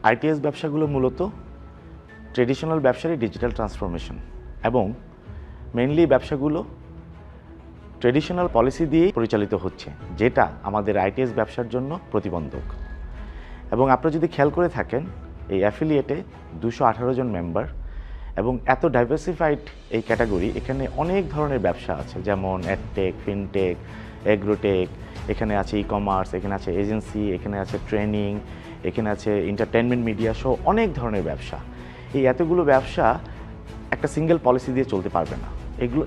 ITS ব্যবসাগুলো মূলত traditional ব্যবসারই digital transformation এবং মেইনলি ব্যবসাগুলো ট্রেডিশনাল পলিসি দিয়েই পরিচালিত হচ্ছে, যেটা আমাদের আইটিএস ব্যবসার জন্য প্রতিবন্ধক। এবং আপনারা যদি খেয়াল করে থাকেন, এই অ্যাফিলিয়েটে 218 জন মেম্বার এবং এত ডাইভার্সিফাইড এই ক্যাটাগরি, এখানে অনেক ধরনের ব্যবসা আছে, যেমন অ্যাডটেক, ফিনটেক, এগ্রোটেক, এখানে আছে ই কমার্স, এখানে আছে এজেন্সি, এখানে আছে ট্রেনিং, এখানে আছে এন্টারটেনমেন্ট মিডিয়া সহ অনেক ধরনের ব্যবসা। এই এতগুলো ব্যবসা একটা সিঙ্গেল পলিসি দিয়ে চলতে পারবে না,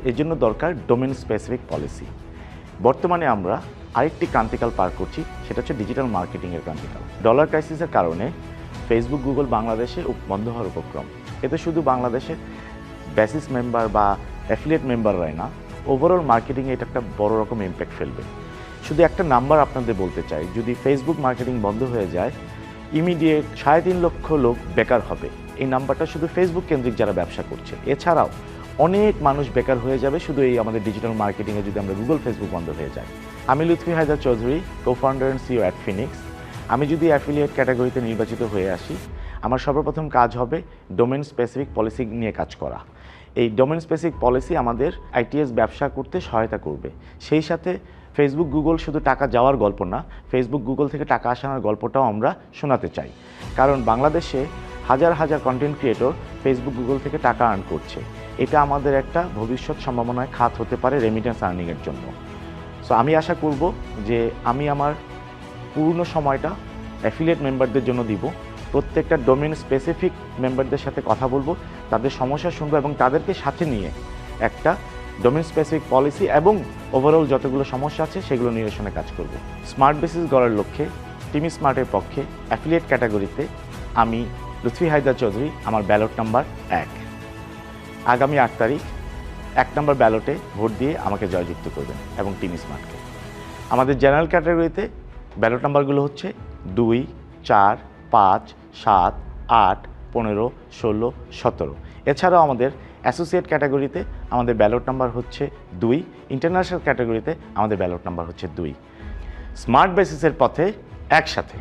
এর জন্য দরকার ডোমেন স্পেসিফিক পলিসি। বর্তমানে আমরা আরেকটি ক্রান্তিকাল পার করছি, সেটা হচ্ছে ডিজিটাল মার্কেটিংয়ের ক্রান্তিকাল। ডলার ক্রাইসিসের কারণে ফেসবুক, গুগল বাংলাদেশে বন্ধ হওয়ার উপক্রম। এতে শুধু বাংলাদেশের বেসিস মেম্বার বা অ্যাফিলিয়েট মেম্বাররাই না, ওভারঅল মার্কেটিংয়ে এটা একটা বড় রকম ইম্প্যাক্ট ফেলবে। শুধু একটা নাম্বার আপনাদের বলতে চাই, যদি ফেসবুক মার্কেটিং বন্ধ হয়ে যায়, ইমিডিয়েট 3.5 লক্ষ লোক বেকার হবে। এই নাম্বারটা শুধু ফেসবুক কেন্দ্রিক যারা ব্যবসা করছে। এছাড়াও অনেক মানুষ বেকার হয়ে যাবে শুধু এই আমাদের ডিজিটাল মার্কেটিংয়ে যদি আমরা গুগল, ফেসবুক বন্ধ হয়ে যায়। আমি Lutfi Haider Chowdhury, co-founder and CEO at Phoenix. আমি যদি অ্যাফিলিয়েট ক্যাটাগরিতে নির্বাচিত হয়ে আসি, আমার সর্বপ্রথম কাজ হবে ডোমেন স্পেসিফিক পলিসি নিয়ে কাজ করা। এই ডোমেন স্পেসিফিক পলিসি আমাদের আইটিএস ব্যবসা করতে সহায়তা করবে। সেই সাথে ফেসবুক, গুগল শুধু টাকা যাওয়ার গল্প না, ফেসবুক, গুগল থেকে টাকা আসানোর গল্পটাও আমরা শোনাতে চাই। কারণ বাংলাদেশে হাজার হাজার কন্টেন্ট ক্রিয়েটর ফেসবুক, গুগল থেকে টাকা আর্ন করছে। এটা আমাদের একটা ভবিষ্যৎ সম্ভাবনায় খাত হতে পারে রেমিটেন্স আর্নিংয়ের জন্য। সো আমি আশা করব যে আমি আমার পূর্ণ সময়টা অ্যাফিলিয়েট মেম্বারদের জন্য দিব। প্রত্যেকটা ডোমেন স্পেসিফিক মেম্বারদের সাথে কথা বলবো, তাদের সমস্যা শুনবো এবং তাদেরকে সাথে নিয়ে একটা ডোমেন স্পেসিফিক পলিসি এবং ওভারঅল যতগুলো সমস্যা আছে সেগুলো নিরসনে কাজ করব। স্মার্ট বেসিস গড়ার লক্ষ্যে টিম স্মার্টের পক্ষে অ্যাফিলিয়েট ক্যাটাগরিতে আমি লুৎফি হায়দার চৌধুরী, আমার ব্যালট নাম্বার 1। আগামী 8 তারিখ 1 নম্বর ব্যালটে ভোট দিয়ে আমাকে জয়যুক্ত করবেন এবং টিম স্মার্টকে। আমাদের জেনারেল ক্যাটাগরিতে ব্যালট নাম্বারগুলো হচ্ছে 2, 4, 5, 7, 8, 15, 16, 17। এছাড়াও আমাদের অ্যাসোসিয়েট ক্যাটাগরিতে আমাদের ব্যালট নাম্বার হচ্ছে 2, ইন্টারন্যাশনাল ক্যাটাগরিতে আমাদের ব্যালট নাম্বার হচ্ছে 2। স্মার্ট বেসিসের পথে একসাথে।